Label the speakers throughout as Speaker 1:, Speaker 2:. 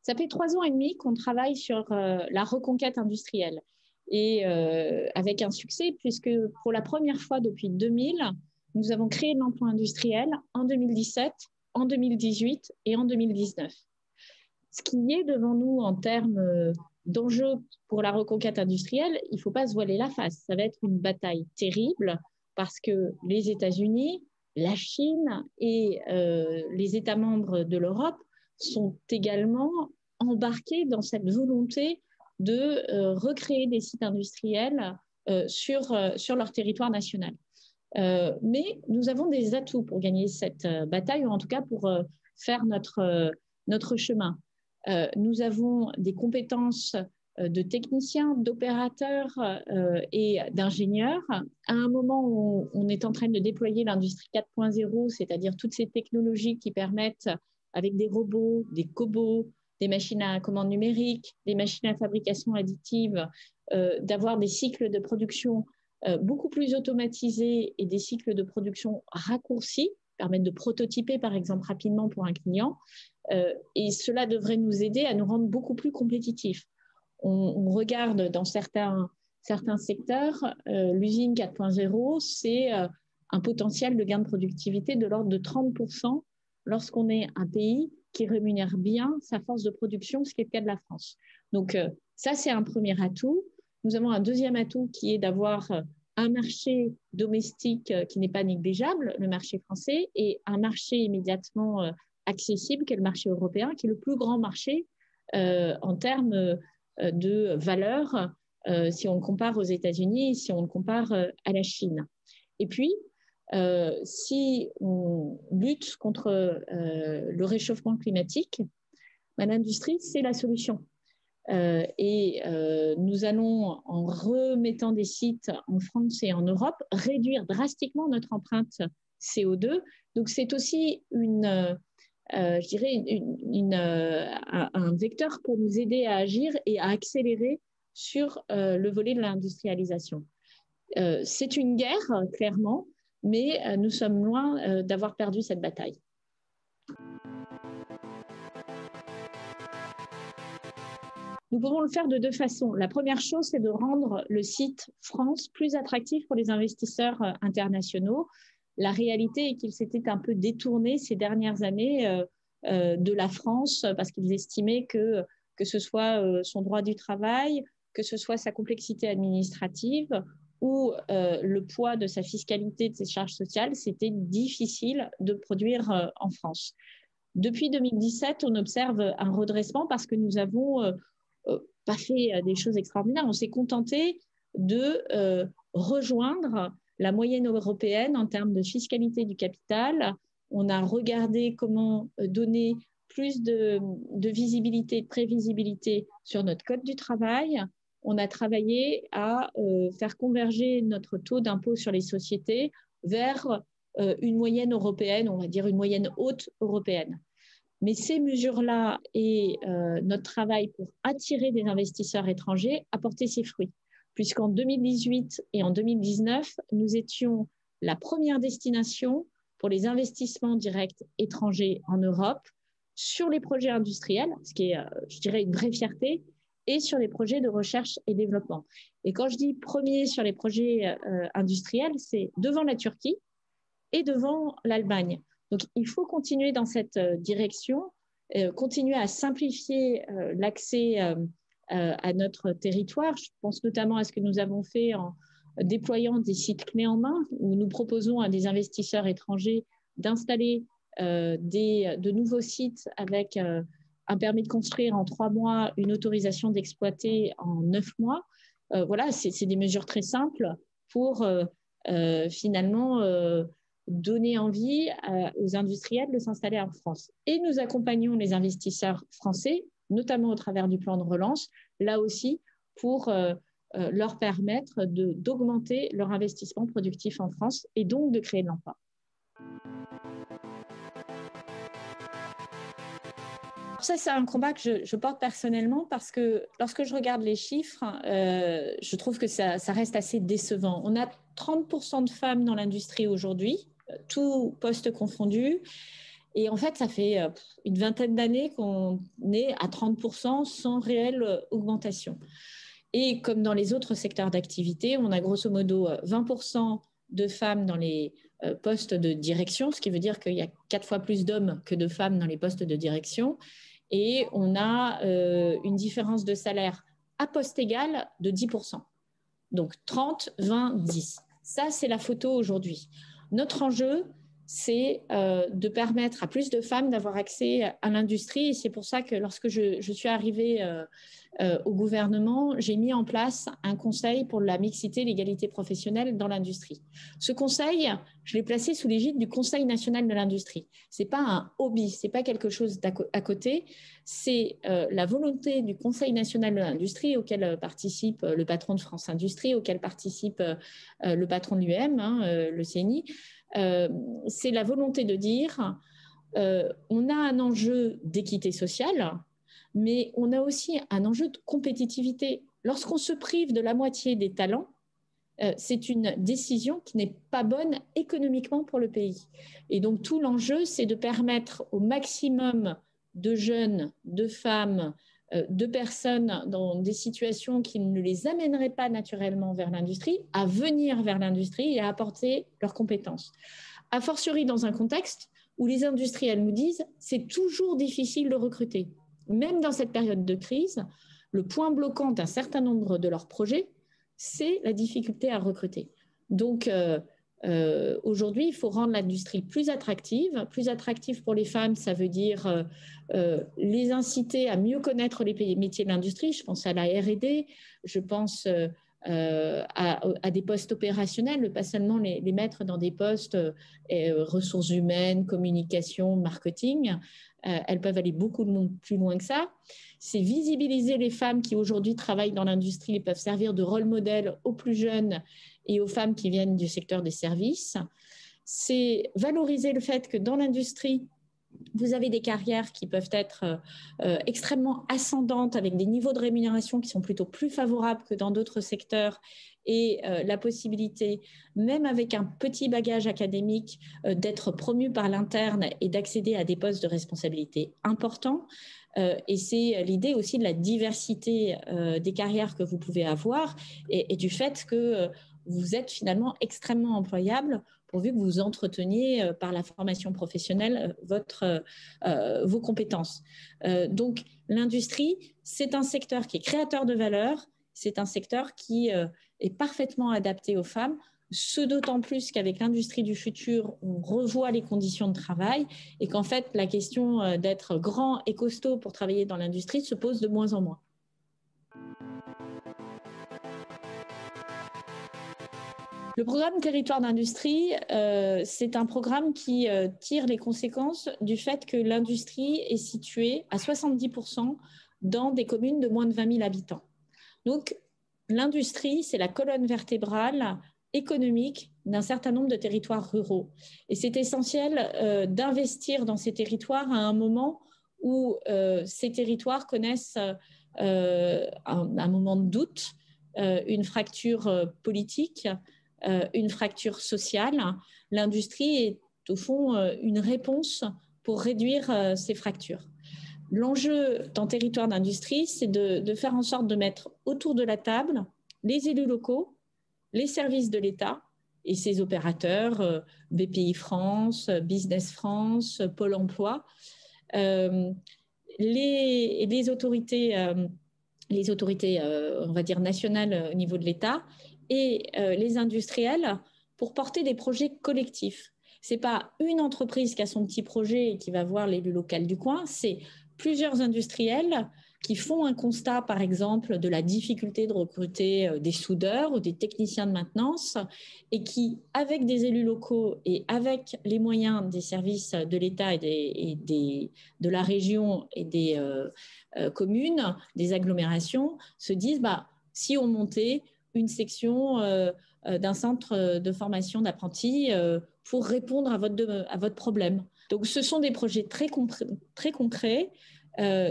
Speaker 1: Ça fait 3 ans et demi qu'on travaille sur la reconquête industrielle et avec un succès puisque pour la première fois depuis 2000, nous avons créé de l'emploi industriel en 2017, en 2018 et en 2019. Ce qui est devant nous en termes d'enjeux pour la reconquête industrielle, il ne faut pas se voiler la face. Ça va être une bataille terrible parce que les États-Unis, la Chine et les États membres de l'Europe sont également embarqués dans cette volonté de recréer des sites industriels sur leur territoire national. Mais nous avons des atouts pour gagner cette bataille, ou en tout cas pour faire notre chemin. Nous avons des compétences de techniciens, d'opérateurs et d'ingénieurs. À un moment où on est en train de déployer l'industrie 4.0, c'est-à-dire toutes ces technologies qui permettent, avec des robots, des cobots, des machines à commande numérique, des machines à fabrication additive, d'avoir des cycles de production beaucoup plus automatisés et des cycles de production raccourcis, permettent de prototyper par exemple rapidement pour un client. Et cela devrait nous aider à nous rendre beaucoup plus compétitifs. On regarde dans certains secteurs, l'usine 4.0, c'est un potentiel de gain de productivité de l'ordre de 30% lorsqu'on est un pays qui rémunère bien sa force de production, ce qui est le cas de la France. Donc ça, c'est un premier atout. Nous avons un deuxième atout qui est d'avoir un marché domestique qui n'est pas négligeable, le marché français, et un marché immédiatement accessible, qui est le marché européen, qui est le plus grand marché en termes de valeur si on le compare aux États-Unis, si on le compare à la Chine. Et puis, si on lutte contre le réchauffement climatique, l'industrie, c'est la solution. Nous allons, en remettant des sites en France et en Europe, réduire drastiquement notre empreinte CO2. Donc, c'est aussi je dirais, un vecteur pour nous aider à agir et à accélérer sur le volet de l'industrialisation. C'est une guerre, clairement, mais nous sommes loin d'avoir perdu cette bataille. Nous pouvons le faire de deux façons. La première chose, c'est de rendre le site France plus attractif pour les investisseurs internationaux. La réalité est qu'il s'était un peu détourné ces dernières années de la France parce qu'ils estimaient que ce soit son droit du travail, que ce soit sa complexité administrative ou le poids de sa fiscalité, de ses charges sociales, c'était difficile de produire en France. Depuis 2017, on observe un redressement parce que nous avons pas fait des choses extraordinaires. On s'est contenté de rejoindre la moyenne européenne en termes de fiscalité du capital. On a regardé comment donner plus de visibilité, de prévisibilité sur notre code du travail. On a travaillé à faire converger notre taux d'impôt sur les sociétés vers une moyenne européenne, on va dire une moyenne haute européenne. Mais ces mesures-là et notre travail pour attirer des investisseurs étrangers a porté ses fruits, puisqu'en 2018 et en 2019, nous étions la première destination pour les investissements directs étrangers en Europe sur les projets industriels, ce qui est, je dirais, une vraie fierté, et sur les projets de recherche et développement. Et quand je dis premier sur les projets industriels, c'est devant la Turquie et devant l'Allemagne. Donc, il faut continuer dans cette direction, continuer à simplifier l'accès à notre territoire. Je pense notamment à ce que nous avons fait en déployant des sites clés en main, où nous proposons à des investisseurs étrangers d'installer de nouveaux sites avec un permis de construire en 3 mois, une autorisation d'exploiter en 9 mois. Voilà, c'est des mesures très simples pour finalement donner envie aux industriels de s'installer en France. Et nous accompagnons les investisseurs français, notamment au travers du plan de relance, là aussi pour leur permettre d'augmenter leur investissement productif en France et donc de créer de l'emploi. Ça, c'est un combat que je porte personnellement parce que lorsque je regarde les chiffres, je trouve que ça reste assez décevant. On a 30% de femmes dans l'industrie aujourd'hui, tout poste confondu. Et en fait, ça fait une vingtaine d'années qu'on est à 30% sans réelle augmentation. Et comme dans les autres secteurs d'activité, on a grosso modo 20% de femmes dans les postes de direction, ce qui veut dire qu'il y a 4 fois plus d'hommes que de femmes dans les postes de direction. Et on a une différence de salaire à poste égal de 10%. Donc 30, 20, 10. Ça, c'est la photo aujourd'hui. Notre enjeu, c'est de permettre à plus de femmes d'avoir accès à l'industrie. Et c'est pour ça que lorsque je suis arrivée au gouvernement, j'ai mis en place un conseil pour la mixité et l'égalité professionnelle dans l'industrie. Ce conseil, je l'ai placé sous l'égide du Conseil national de l'industrie. Ce n'est pas un hobby, ce n'est pas quelque chose à côté, c'est la volonté du Conseil national de l'industrie auquel participe le patron de France Industrie, auquel participe le patron de l'UM, le CNI. C'est la volonté de dire on a un enjeu d'équité sociale, mais on a aussi un enjeu de compétitivité. Lorsqu'on se prive de la moitié des talents, c'est une décision qui n'est pas bonne économiquement pour le pays. Et donc tout l'enjeu, c'est de permettre au maximum de jeunes, de femmes, de personnes dans des situations qui ne les amèneraient pas naturellement vers l'industrie, à venir vers l'industrie et à apporter leurs compétences. A fortiori dans un contexte où les industriels nous disent c'est toujours difficile de recruter. Même dans cette période de crise, le point bloquant d'un certain nombre de leurs projets, c'est la difficulté à recruter. Donc, aujourd'hui, il faut rendre l'industrie plus attractive. Plus attractive pour les femmes, ça veut dire les inciter à mieux connaître les métiers de l'industrie. Je pense à la R&D, je pense à des postes opérationnels, pas seulement les mettre dans des postes ressources humaines, communication, marketing. Elles peuvent aller beaucoup plus loin que ça. C'est visibiliser les femmes qui aujourd'hui travaillent dans l'industrie et peuvent servir de rôle modèle aux plus jeunes et aux femmes qui viennent du secteur des services. C'est valoriser le fait que dans l'industrie, vous avez des carrières qui peuvent être extrêmement ascendantes avec des niveaux de rémunération qui sont plutôt plus favorables que dans d'autres secteurs et la possibilité, même avec un petit bagage académique, d'être promu par l'interne et d'accéder à des postes de responsabilité importants. Et c'est l'idée aussi de la diversité des carrières que vous pouvez avoir et du fait que vous êtes finalement extrêmement employable pourvu que vous entreteniez par la formation professionnelle vos compétences. Donc, l'industrie, c'est un secteur qui est créateur de valeur, c'est un secteur qui est parfaitement adapté aux femmes, ce d'autant plus qu'avec l'industrie du futur, on revoit les conditions de travail et qu'en fait, la question d'être grand et costaud pour travailler dans l'industrie se pose de moins en moins. Le programme Territoire d'industrie, c'est un programme qui tire les conséquences du fait que l'industrie est située à 70% dans des communes de moins de 20 000 habitants. Donc, l'industrie, c'est la colonne vertébrale économique d'un certain nombre de territoires ruraux. Et c'est essentiel d'investir dans ces territoires à un moment où ces territoires connaissent un moment de doute, une fracture politique, une fracture sociale. L'industrie est au fond une réponse pour réduire ces fractures. L'enjeu dans Territoire d'industrie, c'est de faire en sorte de mettre autour de la table les élus locaux, les services de l'État et ses opérateurs, BPI France, Business France, Pôle emploi, les autorités, on va dire, nationales au niveau de l'État et les industriels pour porter des projets collectifs. Ce n'est pas une entreprise qui a son petit projet et qui va voir l'élu local du coin, c'est plusieurs industriels qui font un constat, par exemple, de la difficulté de recruter des soudeurs ou des techniciens de maintenance et qui, avec des élus locaux et avec les moyens des services de l'État et de la région et des communes, des agglomérations, se disent si on montait une section d'un centre de formation d'apprentis pour répondre à votre problème. Donc, ce sont des projets très concrets.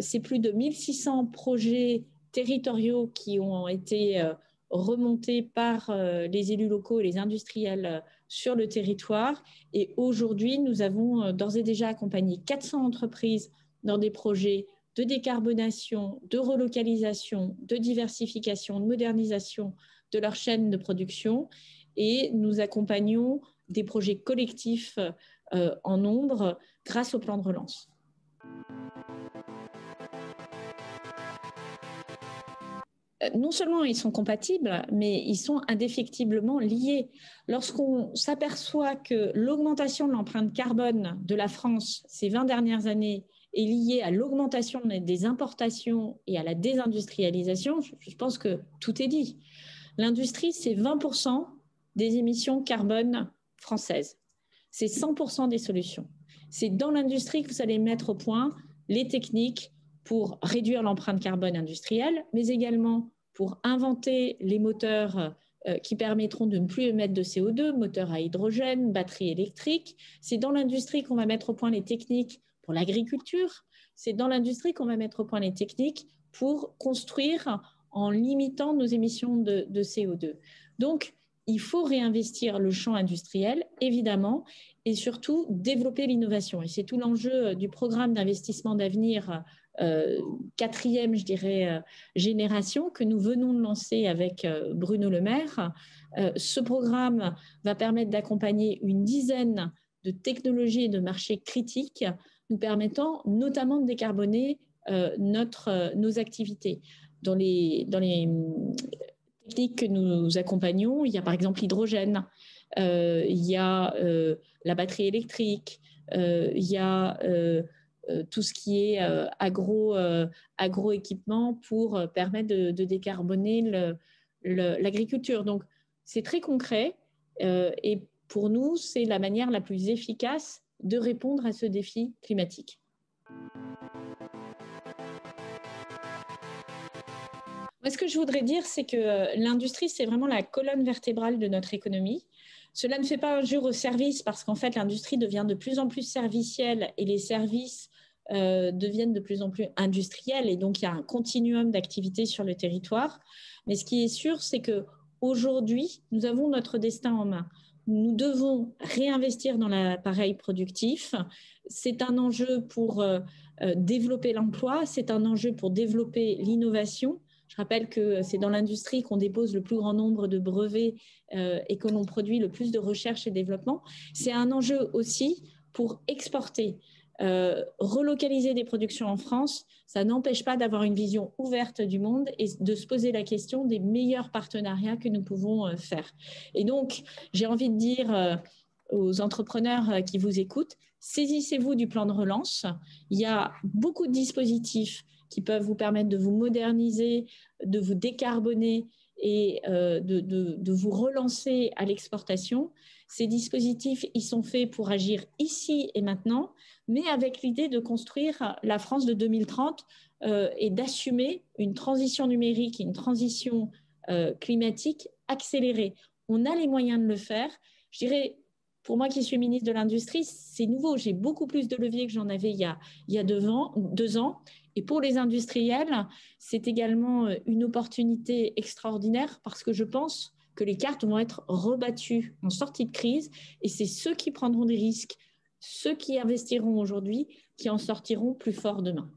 Speaker 1: C'est plus de 1600 projets territoriaux qui ont été remontée par les élus locaux et les industriels sur le territoire. Et aujourd'hui, nous avons d'ores et déjà accompagné 400 entreprises dans des projets de décarbonation, de relocalisation, de diversification, de modernisation de leur chaîne de production. Et nous accompagnons des projets collectifs en nombre grâce au plan de relance. Non seulement ils sont compatibles, mais ils sont indéfectiblement liés. Lorsqu'on s'aperçoit que l'augmentation de l'empreinte carbone de la France ces 20 dernières années est liée à l'augmentation des importations et à la désindustrialisation, je pense que tout est dit. L'industrie, c'est 20% des émissions carbone françaises. C'est 100% des solutions. C'est dans l'industrie que vous allez mettre au point les techniques pour réduire l'empreinte carbone industrielle, mais également pour inventer les moteurs qui permettront de ne plus émettre de CO2, moteurs à hydrogène, batteries électriques. C'est dans l'industrie qu'on va mettre au point les techniques pour l'agriculture. C'est dans l'industrie qu'on va mettre au point les techniques pour construire en limitant nos émissions de CO2. Donc, il faut réinvestir le champ industriel, évidemment, et surtout développer l'innovation. Et c'est tout l'enjeu du programme d'investissement d'avenir, quatrième, je dirais, génération, que nous venons de lancer avec Bruno Le Maire. Ce programme va permettre d'accompagner une dizaine de technologies et de marchés critiques, nous permettant notamment de décarboner nos activités. Dans les techniques que nous accompagnons, il y a par exemple l'hydrogène, il y a la batterie électrique, il y a tout ce qui est agroéquipement pour permettre de décarboner l'agriculture. Donc, c'est très concret et pour nous, c'est la manière la plus efficace de répondre à ce défi climatique. Moi, ce que je voudrais dire, c'est que l'industrie, c'est vraiment la colonne vertébrale de notre économie. Cela ne fait pas injure au service parce qu'en fait, l'industrie devient de plus en plus servicielle et les services deviennent de plus en plus industriels. Et donc, il y a un continuum d'activités sur le territoire. Mais ce qui est sûr, c'est qu'aujourd'hui, nous avons notre destin en main. Nous devons réinvestir dans l'appareil productif. C'est un enjeu pour développer l'emploi, c'est un enjeu pour développer l'innovation. Je rappelle que c'est dans l'industrie qu'on dépose le plus grand nombre de brevets et que l'on produit le plus de recherche et développement. C'est un enjeu aussi pour exporter. Relocaliser des productions en France, ça n'empêche pas d'avoir une vision ouverte du monde et de se poser la question des meilleurs partenariats que nous pouvons faire. Et donc, j'ai envie de dire aux entrepreneurs qui vous écoutent, saisissez-vous du plan de relance. Il y a beaucoup de dispositifs qui peuvent vous permettre de vous moderniser, de vous décarboner et de vous relancer à l'exportation. Ces dispositifs, ils sont faits pour agir ici et maintenant, mais avec l'idée de construire la France de 2030 et d'assumer une transition numérique, une transition climatique accélérée. On a les moyens de le faire. Je dirais, pour moi qui suis ministre de l'Industrie, c'est nouveau. J'ai beaucoup plus de leviers que j'en avais il y a 2 ans. Et pour les industriels, c'est également une opportunité extraordinaire parce que je pense que les cartes vont être rebattues en sortie de crise et c'est ceux qui prendront des risques, ceux qui investiront aujourd'hui, qui en sortiront plus forts demain.